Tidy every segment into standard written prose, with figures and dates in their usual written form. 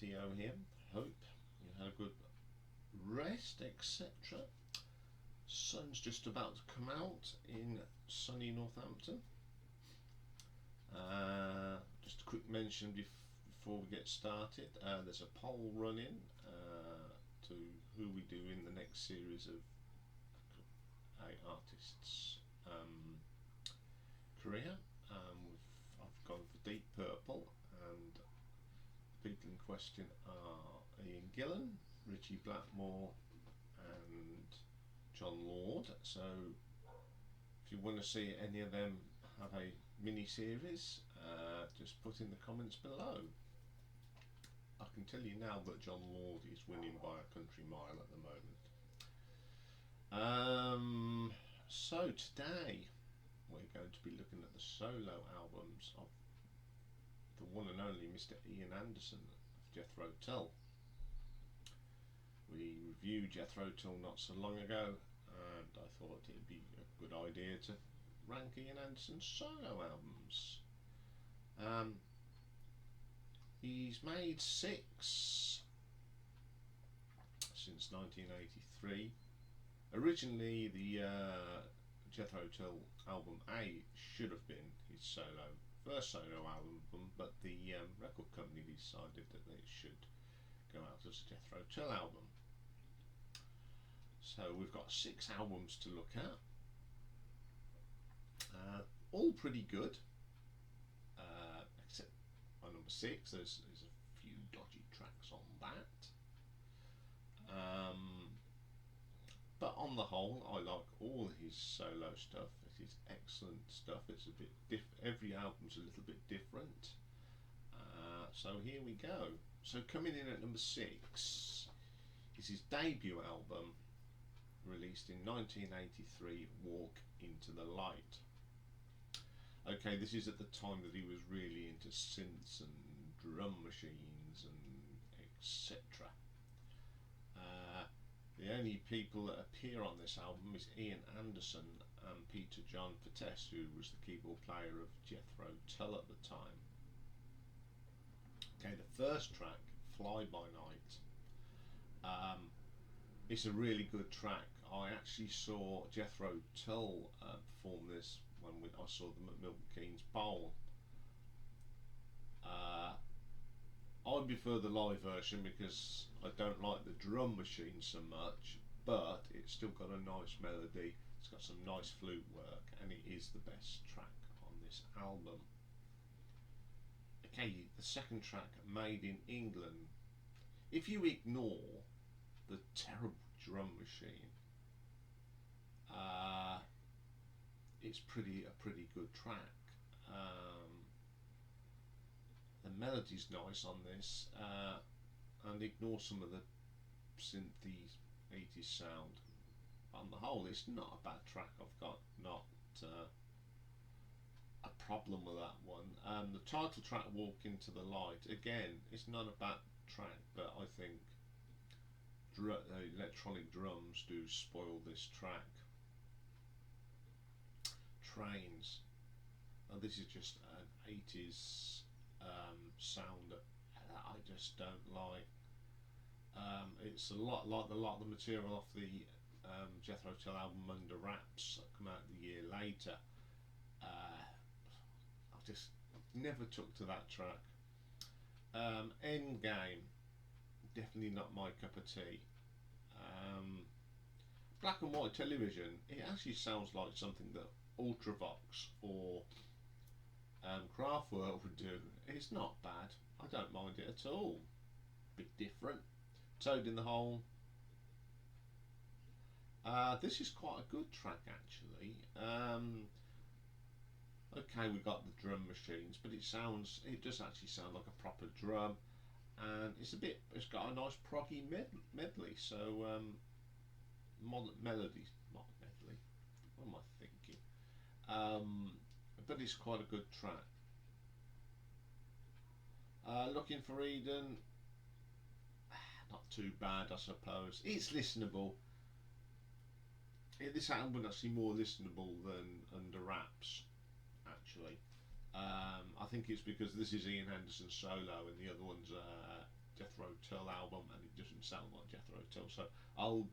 Theo here. Hope you had a good rest, etc. Sun's just about to come out in sunny Northampton. Just a quick mention before we get started. There's a poll running to who we do in the next series of a artist's career. I've gone for Deep Purple, and the people in question are Iain Gillan, Richie Blackmore and John Lord. So if you want to see any of them have a mini-series, just put in the comments below. I can tell you now that John Lord is winning by a country mile at the moment. So today we're going to be looking at the solo albums of the one and only Mr. Ian Anderson of Jethro Tull. We reviewed Jethro Tull not so long ago, and I thought it'd be a good idea to rank Ian Anderson's solo albums. He's made 6 since 1983. Originally the Jethro Tull album A should have been his first solo album, but the record company decided that it should go out as a Jethro Tull album. So we've got 6 albums to look at, all pretty good, except on number 6 there's a few dodgy tracks on that. But on the whole, I like all his solo stuff. It is excellent stuff. It's a bit every album's a little bit different. So here we go. So coming in at number 6 is his debut album, released in 1983, Walk Into the Light. Okay, this is at the time that he was really into synths and drum machines and etc. The only people that appear on this album is Ian Anderson and Peter John Pertess, who was the keyboard player of Jethro Tull at the time. Okay, the first track, Fly By Night. It's a really good track. I actually saw Jethro Tull perform this when I saw them at Milton Keynes Bowl. I prefer the live version because I don't like the drum machine so much, but it's still got a nice melody, it's got some nice flute work, and it is the best track on this album. Okay, the second track, Made in England. If you ignore the terrible drum machine, it's a pretty good track. The melody's nice on this, and ignore some of the synthy 80s sound. On the whole, it's not a bad track. I've got not a problem with that one. The title track, Walk Into the Light, again, it's not a bad track, but I think electronic drums do spoil this track. Trains. Now this is just an 80s sound that I just don't like. It's a lot like the material off the Jethro Tull album Under Wraps that come out the year later. I just never took to that track. Endgame, definitely not my cup of tea. Black and white television, it actually sounds like something that Ultravox or Kraftwerk would do. It's not bad. I don't mind it at all. Bit different. Toad in the Hole. This is quite a good track actually. Okay, we got the drum machines, but it does actually sound like a proper drum, and it's got a nice proggy medley. So melody, not medley. What am I thinking? But it's quite a good track. Looking for Eden, not too bad, I suppose. It's listenable. This album is actually more listenable than Under Wraps, actually. I think it's because this is Ian Anderson's solo and the other one's Jethro Tull album, and it doesn't sound like Jethro Tull. So I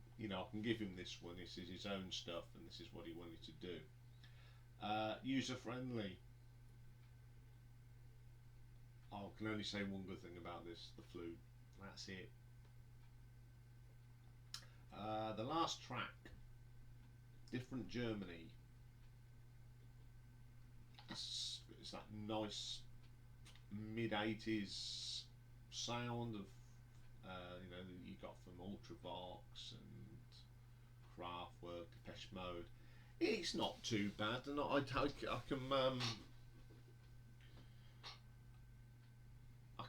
can give him this one. This is his own stuff, and this is what he wanted to do. User friendly. I can only say one good thing about this: the flute. That's it. The last track, Different Germany. It's that nice mid-80s sound of that you got from Ultravox and Kraftwerk, Depeche Mode. It's not too bad, and I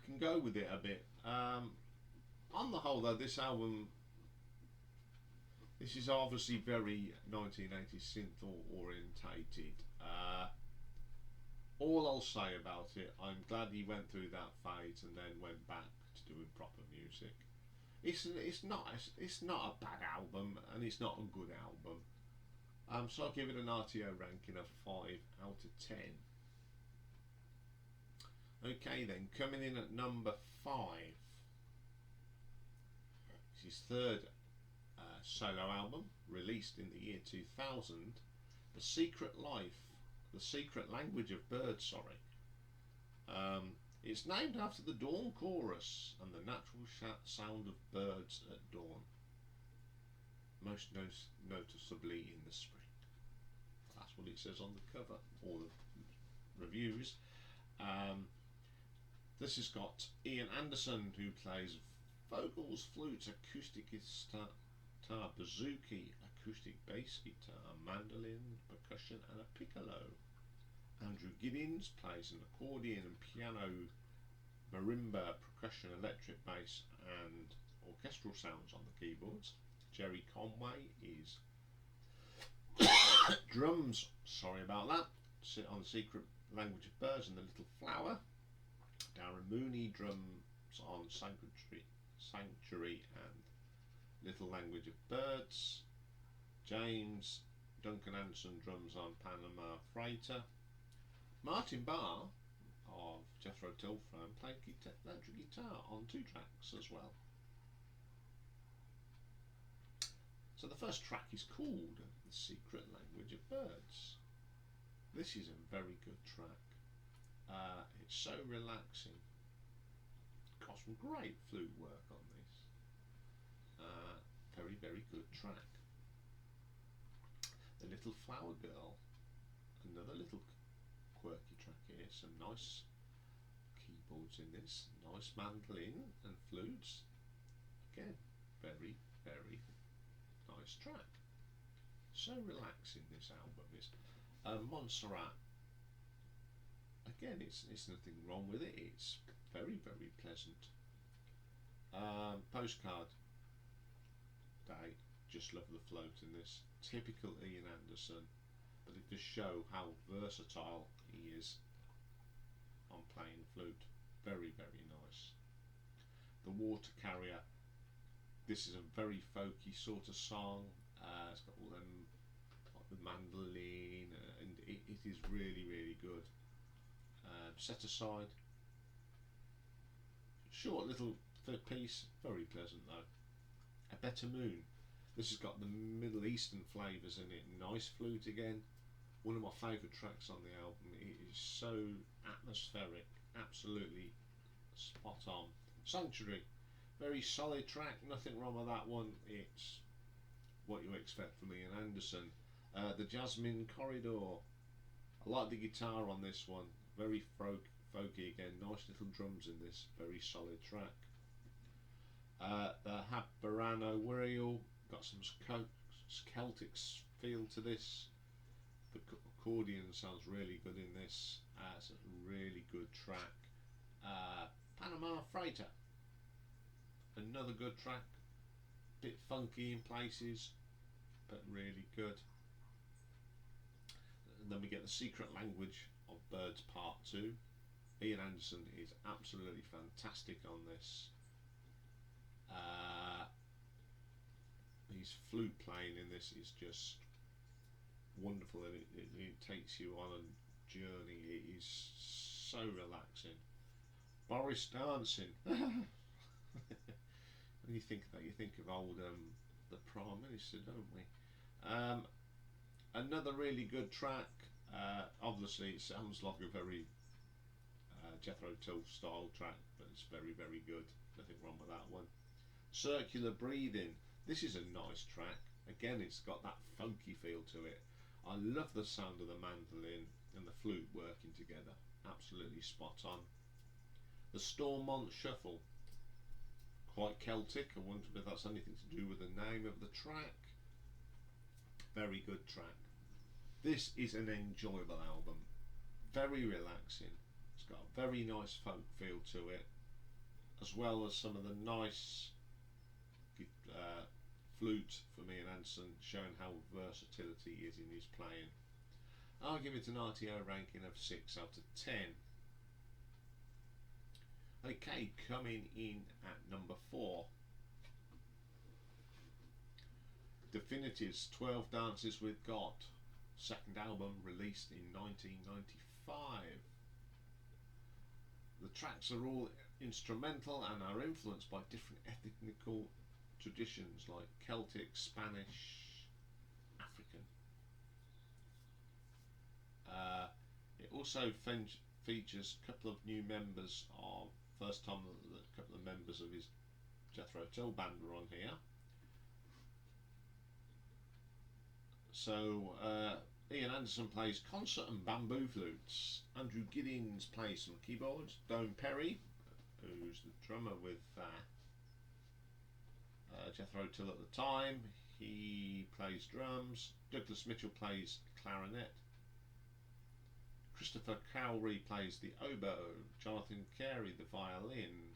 can go with it a bit. On the whole, though, this album, this is obviously very 1980s synth orientated. All I'll say about it, I'm glad he went through that phase and then went back to doing proper music. It's not a bad album, and it's not a good album. So I'll give it an RTO ranking of 5 out of 10. Okay then, coming in at number 5. It's his third solo album, released in the year 2000. The Secret Language of Birds. It's named after the dawn chorus and the natural sound of birds at dawn, most noticeably in the spring. That's what it says on the cover, or the reviews. This has got Iain Anderson, who plays vocals, flutes, acoustic guitar, bouzouki, acoustic bass guitar, mandolin, percussion and a piccolo. Andrew Giddins plays an accordion and piano, marimba, percussion, electric bass and orchestral sounds on the keyboards. Jerry Conway is drums, sorry about that, sit on the Secret Language of Birds and the Little Flower. Darren Mooney drums on Sanctuary and Little Language of Birds. James Duncan Anderson drums on Panama Freighter. Martin Barr of Jethro Tull fame played electric guitar on 2 tracks as well. So the first track is called The Secret Language of Birds. This is a very good track. It's so relaxing. Got some great flute work on this. Very, very good track. The Little Flower Girl, another little quirky track here. Some nice keyboards in this, nice mandolin and flutes. Again, very, very nice track. So relaxing, this album is. Montserrat. Again, it's nothing wrong with it. It's very, very pleasant. Postcard Day. Just love the float in this. Typical Iain Anderson, but it does show how versatile he is on playing flute. Very, very nice. The Water Carrier. This is a very folky sort of song. It's got all them, like the mandolin, and it is really, really good. Set Aside. Short little piece, very pleasant though. A Better Moon. This has got the Middle Eastern flavours in it. Nice flute again. One of my favourite tracks on the album. It is so atmospheric, absolutely spot on. Sanctuary, very solid track, nothing wrong with that one. It's what you expect from Iain Anderson. The Jasmine Corridor. I like the guitar on this one. Very folky again. Nice little drums in this. Very solid track. The Habarano Wheel. Got some Celtic feel to this. The accordion sounds really good in this. It's a really good track. Panama Freighter. Another good track. Bit funky in places, but really good. And then we get The Secret Language of Birds Part 2. Iain Anderson is absolutely fantastic on this. His flute playing in this is just wonderful, and it takes you on a journey. It is so relaxing. Boris dancing. When you think of that, you think of old the Prime Minister, don't we? Um, Another really good track. Obviously, it sounds like a very Jethro Tull style track, but it's very, very good. Nothing wrong with that one. Circular Breathing. This is a nice track. Again, it's got that funky feel to it. I love the sound of the mandolin and the flute working together. Absolutely spot on. The Stormont Shuffle. Quite Celtic. I wonder if that's anything to do with the name of the track. Very good track. This is an enjoyable album. Very relaxing. It's got a very nice folk feel to it, as well as some of the nice flute for me and Anderson, showing how versatility he is in his playing. I'll give it an RTO ranking of 6 out of 10. Okay, coming in at number 4. Divinities, 12 Dances with God. Second album released in 1995. The tracks are all instrumental and are influenced by different ethnical traditions like Celtic, Spanish, African. It also features a couple of new members of first time a couple of members of his Jethro Tull band were on here. So Iain Anderson plays concert and bamboo flutes. Andrew Giddings plays some keyboards. Don Perry, who's the drummer with Jethro Tull at the time, he plays drums. Douglas Mitchell plays clarinet. Christopher Cowrie plays the oboe. Jonathan Carey the violin.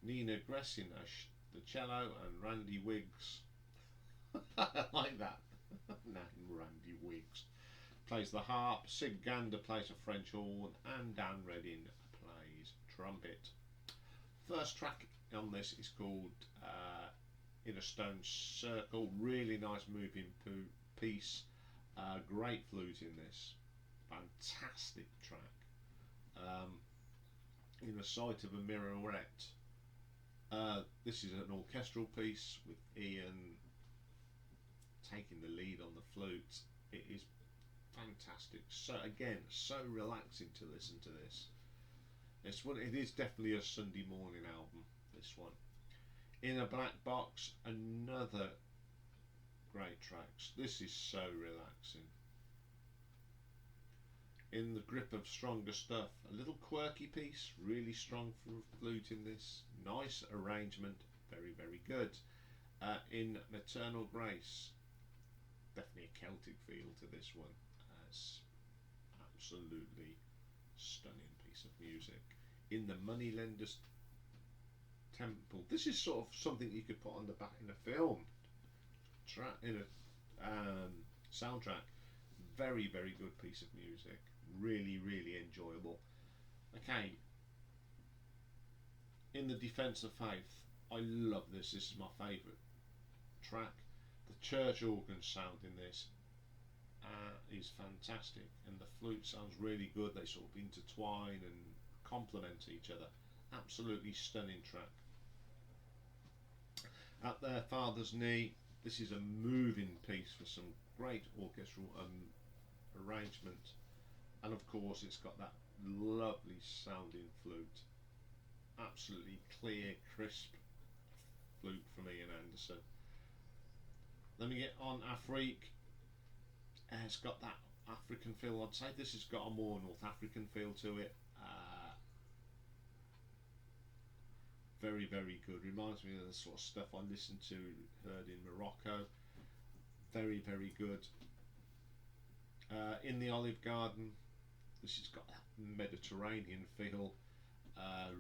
Nina Gressina the cello, and Randy Wiggs I like that name, Randy Wiggs, plays the harp. Sig Gander plays a French horn, and Dan Redding plays trumpet. First track on this is called In a Stone Circle. Really nice moving piece. Great flute in this. Fantastic track. In the Sight of a Minaret. This is an orchestral piece with Iain taking the lead on the flute. It is fantastic. So again, so relaxing to listen to this. It is definitely a Sunday morning album, this one. In a Black Box, another great tracks. This is so relaxing. In the Grip of Stronger Stuff, a little quirky piece, really strong flute in this. Nice arrangement, very, very good. In Maternal Grace, definitely a Celtic feel to this one. It's absolutely stunning piece of music. In the Moneylender's Temple, this is sort of something you could put on the back in a film, in a soundtrack. Very, very good piece of music. Really, really enjoyable. Okay. In the Defence of Faith, I love this. This is my favourite track. The church organ sound in this is fantastic, and the flute sounds really good. They sort of intertwine and complement each other. Absolutely stunning track. At Their Father's Knee, this is a moving piece with some great orchestral arrangement, and of course it's got that lovely sounding flute. Absolutely clear, crisp flute from Iain Anderson. Then we get on Afrique. It's got that African feel. I'd say this has got a more North African feel to it. Very, very good. Reminds me of the sort of stuff I listened to, heard in Morocco. Very, very good. In the Olive Garden, this has got that Mediterranean feel.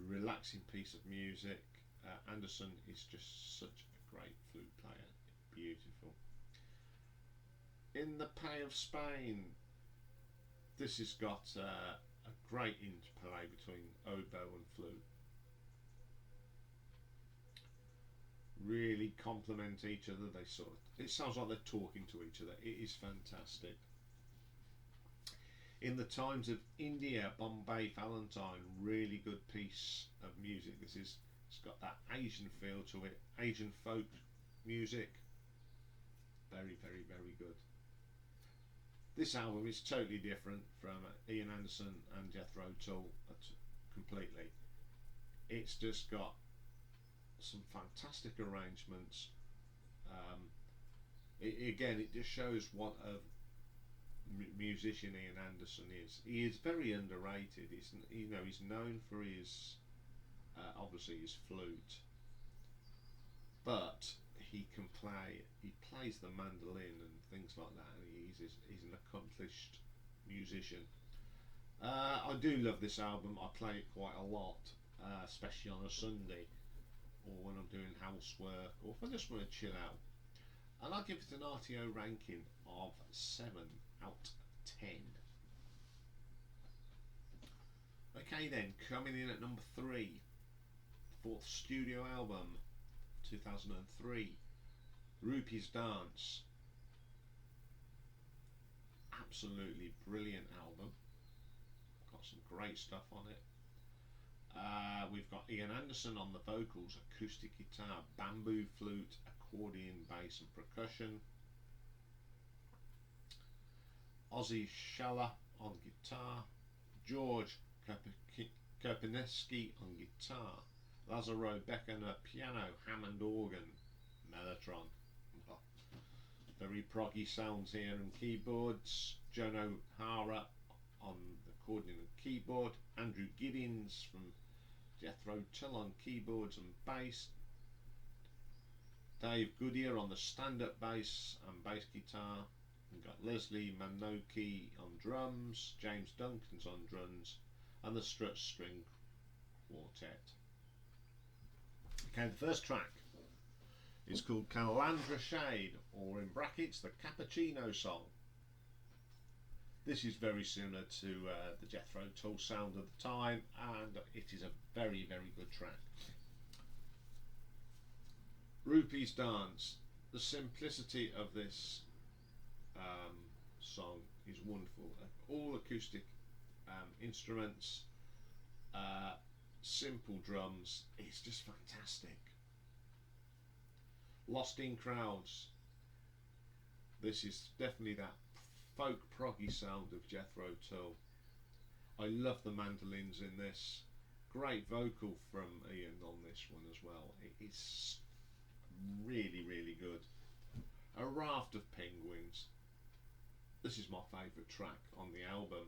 Relaxing piece of music. Anderson is just such a great flute player. Beautiful. In the Pay of Spain, this has got a great interplay between oboe and flute. Really complement each other. It sounds like they're talking to each other. It is fantastic. In the Times of India, Bombay Valentine, really good piece of music. This is It's got that Asian feel to it, Asian folk music. Very, very, very good. This album is totally different from Ian Anderson and Jethro Tull completely. It's just got some fantastic arrangements. It just shows what a musician Ian Anderson is. He is very underrated. He's known for his obviously his flute, but he plays the mandolin and things like that, and he's an accomplished musician. I do love this album. I play it quite a lot, especially on a Sunday or when I'm doing housework or if I just want to chill out. And I'll give it an RTO ranking of 7 out of 10. Okay then, coming in at number 3, fourth studio album, 2003, Rupi's Dance. Absolutely brilliant album. Got some great stuff on it. We've got Ian Anderson on the vocals, acoustic guitar, bamboo flute, accordion, bass and percussion. Ozzy Shalla on guitar, George Kopeneski on guitar, Lazaro Beckner piano, Hammond organ, Mellotron. Very proggy sounds here and keyboards. Jono Hara on the accordion and keyboard, Andrew Giddins from Jethro Tull on keyboards and bass, Dave Goodyear on the stand-up bass and bass guitar. We've got Leslie Manoki on drums, James Duncan's on drums, and the Struts String Quartet. Okay, the first track is called Calandra Shade, or in brackets, the Cappuccino Song. This is very similar to the Jethro Tull sound of the time, and it is a very, very good track. Rupi's Dance. The simplicity of this song is wonderful. All acoustic instruments, simple drums. It's just fantastic. Lost in Crowds. This is definitely that folk proggy sound of Jethro Tull. I love the mandolins in this. Great vocal from Iain on this one as well. It's really, really good. A Raft of Penguins. This is my favourite track on the album.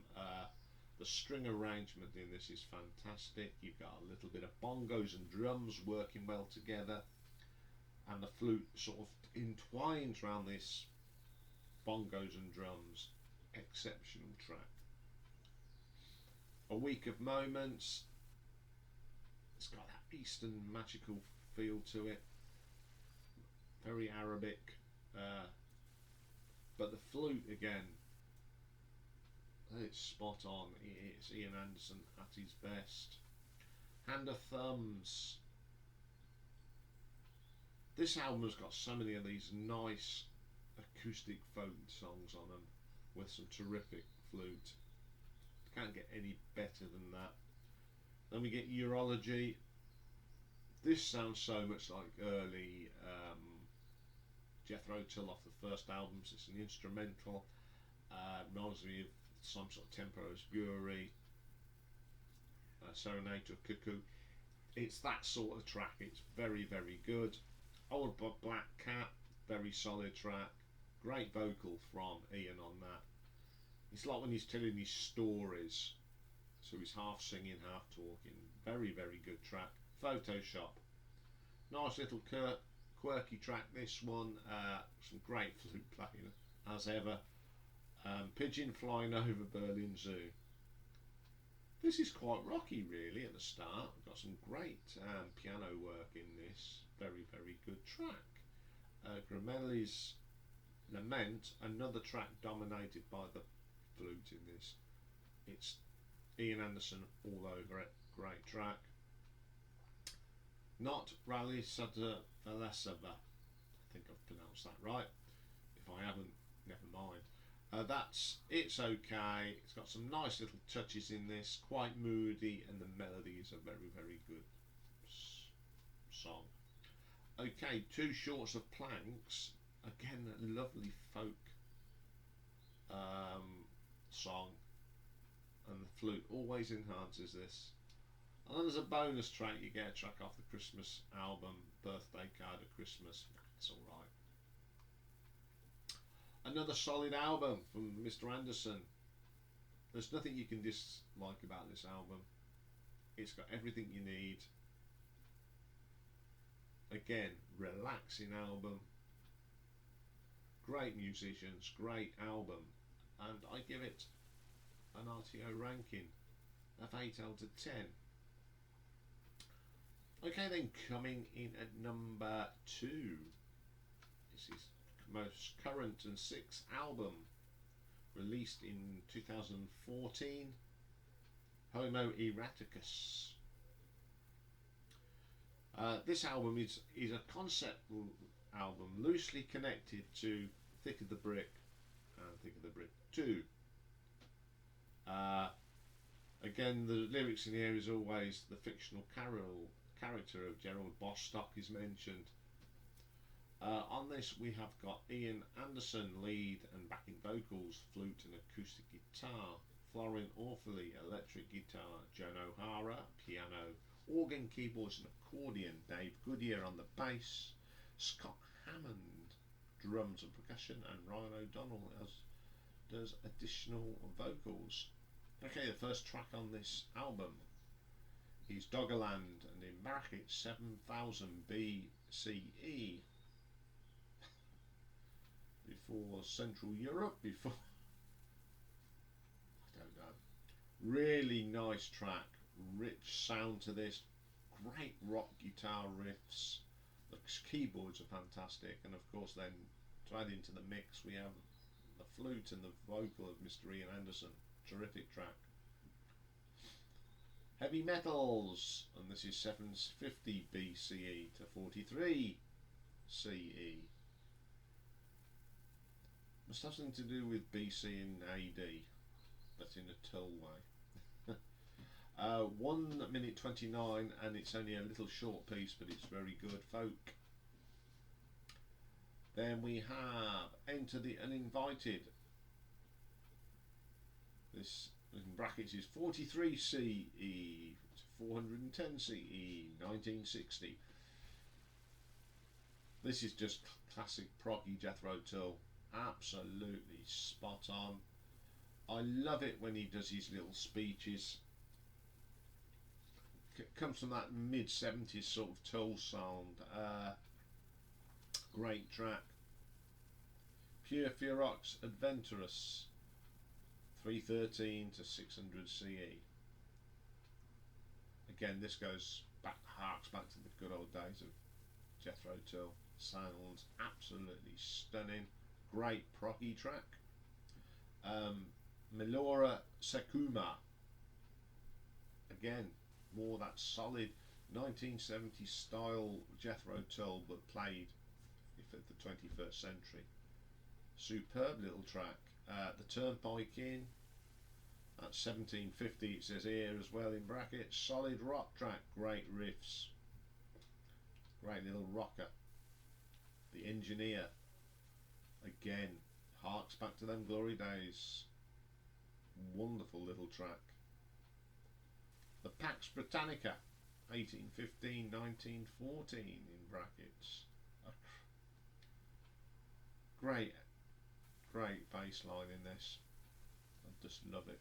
The string arrangement in this is fantastic. You've got a little bit of bongos and drums working well together, and the flute sort of entwines around this bongos and drums. Exceptional track. A Week of Moments. It's got that Eastern magical feel to it, very Arabic, but the flute again, it's spot on. It's Ian Anderson at his best. Hand of Thumbs. This album has got so many of these nice acoustic folk songs on them with some terrific flute. Can't get any better than that. Then we get Urology. This sounds so much like early Jethro Tull off the first albums. It's an instrumental. Reminds me of some sort of Tempo's Bury, Serenade to a Cuckoo. It's that sort of track. It's very, very good. Old Black Cat, very solid track. Great vocal from Iain on that. It's like when he's telling his stories, so he's half singing, half talking. Very, very good track. Photoshop. Nice little quirky track, this one. Some great flute playing as ever. Pigeon Flying Over Berlin Zoo. This is quite rocky really at the start. We've got some great piano work in this. Very, very good track. Gramelli's Lament, another track dominated by the flute in this. It's Ian Anderson all over it. Great track. Not Rally Sada Velasava. I think I've pronounced that right. If I haven't, never mind. It's okay. It's got some nice little touches in this, quite moody, and the melodies are very, very good. song. Okay, Two Shorts of Planks, again a lovely folk song, and the flute always enhances this. And then there's a bonus track, you get a track off the Christmas album, Birthday Card at Christmas. It's alright. Another solid album from Mr. Anderson. There's nothing you can dislike about this album. It's got everything you need. Again, relaxing album. Great musicians, great album. And I give it an RTO ranking of 8 out of 10. Okay, then coming in at number 2. This is most current and 6th album, released in 2014, Homo Erraticus. This album is a concept album loosely connected to Thick of the Brick and Thick of the Brick 2. Again, the lyrics in here is always the fictional character of Gerald Bostock is mentioned. On this we have got Iain Anderson lead and backing vocals, flute and acoustic guitar, Florian Orphley electric guitar, Joan O'Hara piano, organ, keyboards and accordion, Dave Goodyear on the bass, Scott Hammond drums and percussion, and Ryan O'Donnell does additional vocals. Okay, the first track on this album is Doggerland, and in brackets 7000 BCE, before Central Europe, before I don't know. Really nice track, rich sound to this, great rock guitar riffs, the keyboards are fantastic, and of course then to add into the mix we have the flute and the vocal of Mr. Iain Anderson. Terrific track. Heavy Metals, and this is 750 BCE to 43 CE. Must have something to do with BC and AD, but in a Tull way. 1 minute 29, and it's only a little short piece, but it's very good folk. Then we have Enter the Uninvited. This in brackets is 43 CE to 410 CE, 1960. This is just classic proggy Jethro Tull, absolutely spot on. I love it when he does his little speeches. Comes from that mid-70s sort of Tull sound. Great track. Pure Ferox Adventurous, 313 to 600 CE. Again, this goes back, harks back to the good old days of Jethro Tull. Sounds absolutely stunning. Great proggy track. Melora Sekuma. Again, more that solid 1970s style Jethro Tull, but played for the 21st century. Superb little track. The Turnpike Inn, that's 1750, it says here as well in brackets. Solid rock track, great riffs, great little rocker. The Engineer, again, harks back to them glory days. Wonderful little track. The Pax Britannica, 1815, 1914 in brackets. Great bass line in this. I just love it.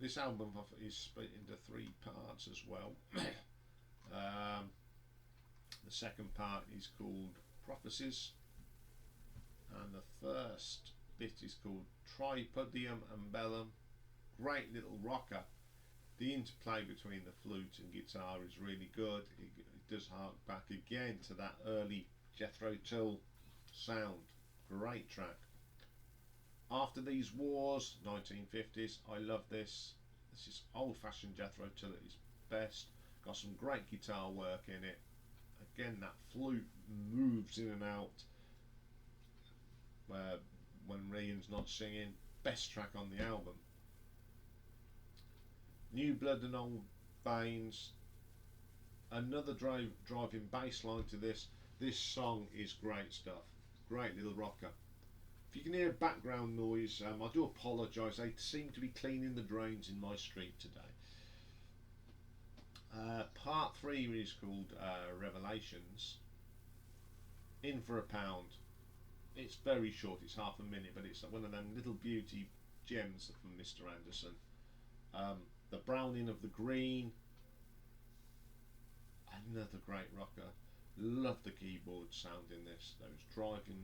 This album is split into 3 parts as well. The second part is called Prophecies, and the first bit is called Tripodium Umbellum. Great little rocker. The interplay between the flute and guitar is really good. It does hark back again to that early Jethro Tull sound. Great track. After These Wars, 1950s. I love this. This is old-fashioned Jethro Tull at his best. Got some great guitar work in it. Again, that flute moves in and out when Iain's not singing. Best track on the album. New Blood and Old Veins. Another driving bass line to this. This song is great stuff. Great little rocker. If you can hear background noise, I do apologise. They seem to be cleaning the drains in my street today. Part 3 is called Revelations. In for £1. It's very short, it's half a minute, but it's one of them little beauty gems from Mr. Anderson. The browning of the green, another great rocker. Love the keyboard sound in this, those driving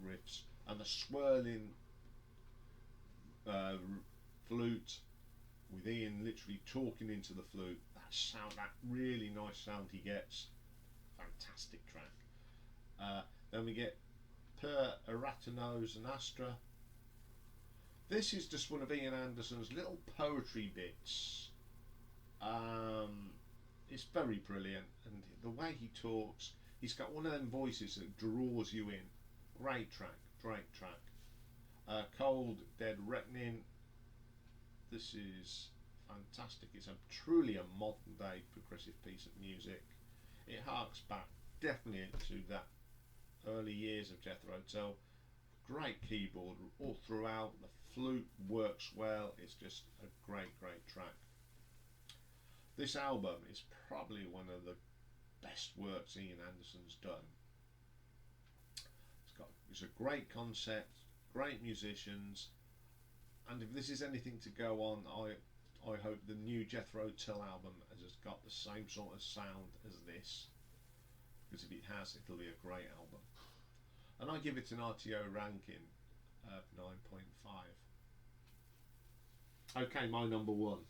riffs and the swirling flute with Iain literally talking into the flute. That sound, that really nice sound he gets. Fantastic track. Then we get Per Erraticus and Astra. This is just one of Iain Anderson's little poetry bits. It's very brilliant, and the way he talks, he's got one of them voices that draws you in. Great track, great track. Cold Dead Reckoning. This is fantastic. It's truly a modern day progressive piece of music. It harks back definitely to that early years of Jethro Tull. Great keyboard all throughout. The flute works well. It's just a great track. This album is probably one of the best works Iain Anderson's done. It's a great concept, great musicians, and if this is anything to go on, I hope the new Jethro Tull album has got the same sort of sound as this, because if it has, it'll be a great album. And I give it an RTO ranking of 9.5. Okay, my number 1,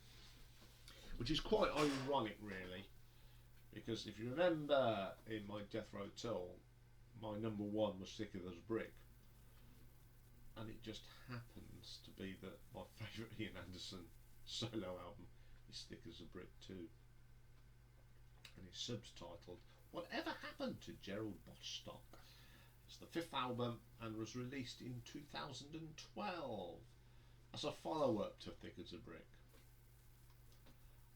which is quite ironic really, because if you remember in my Jethro Tull, my number 1 was Thicker Than a Brick, and it just happens to be that my favourite Iain Anderson solo album is Thick as a Brick too, and it's subtitled Whatever Happened to Gerald Bostock. It's the 5th album and was released in 2012 as a follow-up to Thick as a Brick.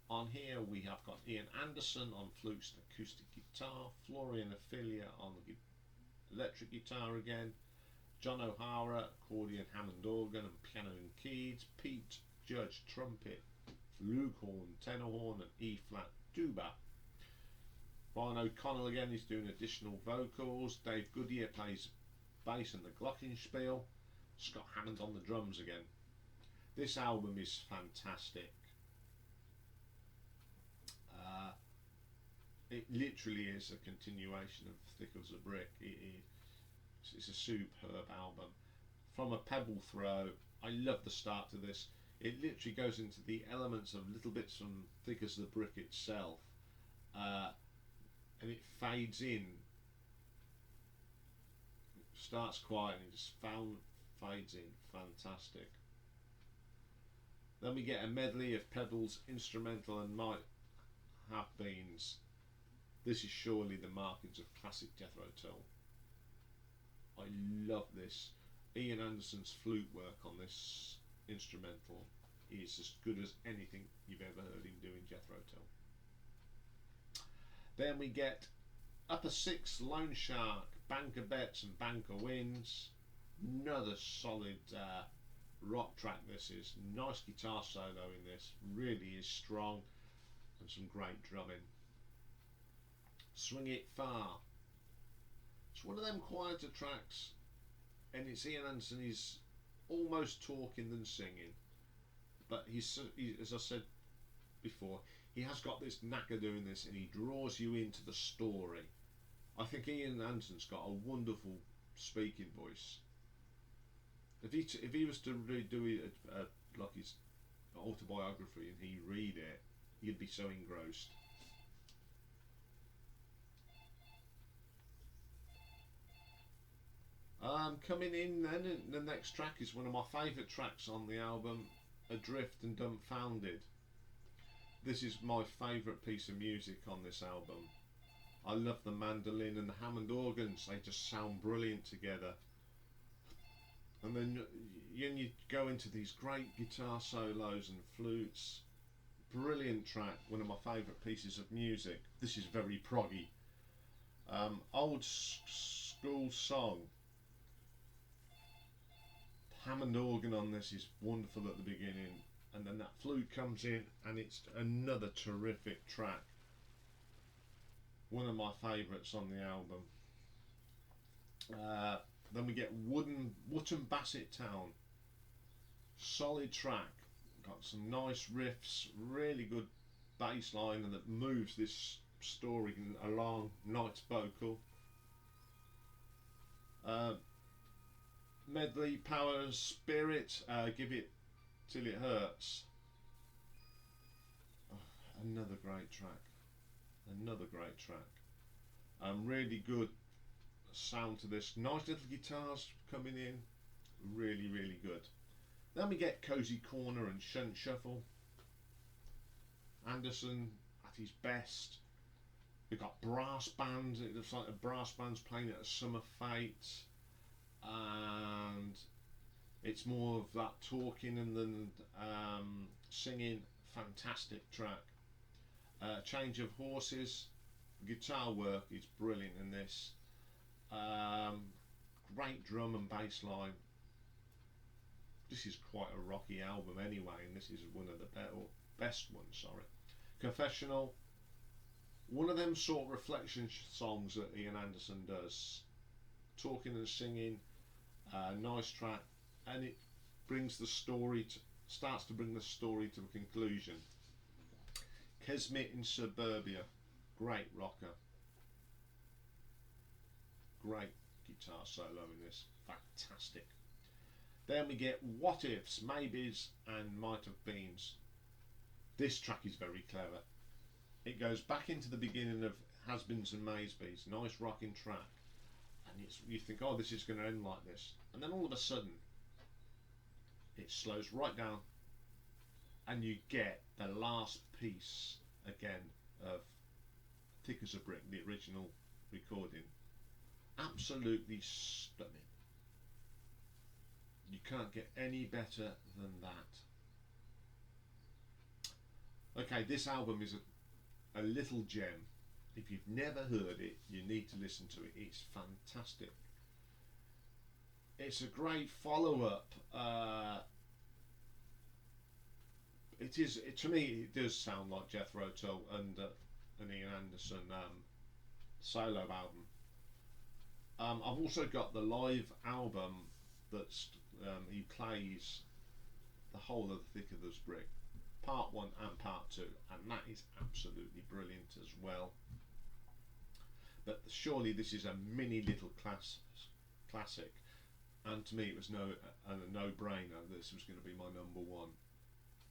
On here we have got Iain Anderson on flutes and acoustic guitar, Florian Ophelia on the electric guitar again, John O'Hara accordion, Hammond organ and piano and keys, Pete Judge trumpet, flugelhorn, tenor horn and E-flat tuba. Brian O'Connell again is doing additional vocals, Dave Goodyear plays bass and the glockenspiel, Scott Hammond on the drums again. This album is fantastic. It literally is a continuation of Thick as a Brick. It's a superb album. From a pebble throw, I love the start to this. It literally goes into the elements of little bits from Thick as the Brick itself, and it fades in. It starts quiet and it just fades in. Fantastic. Then we get a medley of pedals, instrumental and half beans. This is surely the markings of classic Jethro Tull. I love this. Iain Anderson's flute work on this instrumental is as good as anything you've ever heard him do in Jethro Tull. Then we get Upper Six, Lone Shark, Banker Bets and Banker Wins. Another solid rock track this is. Nice guitar solo in this, really is strong, and some great drumming. Swing It Far. It's one of them quieter tracks, and it's Iain Anderson. He's almost talking than singing, but he's as I said before, he has got this knack of doing this, and he draws you into the story. I think Iain Anderson's got a wonderful speaking voice. If he was to do it like his autobiography and he read it, you'd be so engrossed. Coming in then, the next track is one of my favourite tracks on the album, Adrift and Dumbfounded. This is my favourite piece of music on this album. I love the mandolin and the Hammond organs, they just sound brilliant together. And then you go into these great guitar solos and flutes, brilliant track, one of my favourite pieces of music. This is very proggy. Old school song. Hammond organ on this is wonderful at the beginning, and then that flute comes in, and it's another terrific track. One of my favourites on the album. Then we get Wootton Bassett Town. Solid track. Got some nice riffs, really good bass line, and that moves this story along. Nice vocal. Medley, Power and Spirit, Give It Till It Hurts. Oh, another great track. Another great track. Really good sound to this. Nice little guitars coming in. Really, really good. Then we get Cozy Corner and Shunt Shuffle. Anderson at his best. We've got brass bands. It looks like a brass band's playing at a summer fete. And it's more of that talking and then singing. Fantastic track. Change of Horses. Guitar work is brilliant in this. Great drum and bass line. This is quite a rocky album anyway, and this is one of the best ones. Sorry. Confessional. One of them sort of reflection songs that Ian Anderson does. Talking and singing. Nice track, and it brings the story starts to bring the story to a conclusion. Kesmet in Suburbia, great rocker, great guitar solo in this, fantastic. Then we get What Ifs, Maybes and Might Have Beens. This track is very clever. It goes back into the beginning of Has-Beens and Maybes, nice rocking track. And you think, oh, this is going to end like this, and then all of a sudden it slows right down, and you get the last piece again of Thick as a Brick, the original recording. Absolutely stunning. You can't get any better than that. Okay, this album is a little gem. If you've never heard it, you need to listen to it. It's fantastic. It's a great follow-up. To me, it does sound like Jethro Tull and an Ian Anderson solo album. I've also got the live album that's he plays the whole of Thick as a Brick, part 1 and part 2, and that is absolutely brilliant as well. But surely this is a mini little classic, and to me it was a no-brainer. This was going to be my number 1.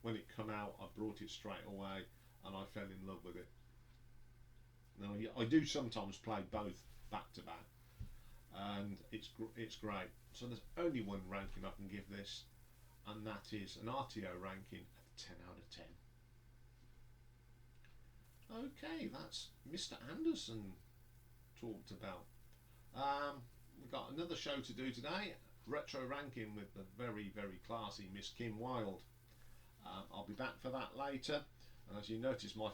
When it come out, I brought it straight away, and I fell in love with it. Now I do sometimes play both back to back, and it's great. So there's only one ranking I can give this, and that is an RTO ranking of 10 out of 10. Okay, that's Mr. Anderson talked about. We've got another show to do today, retro ranking with the very, very classy Miss Kim Wilde. I'll be back for that later, and as you notice, my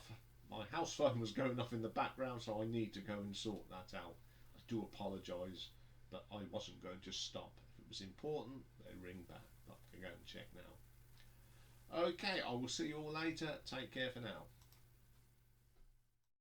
house phone was going off in the background, so I need to go and sort that out. I do apologise, but I wasn't going to stop. If it was important, they ring back, but I can go and check now. Okay, I will see you all later. Take care for now.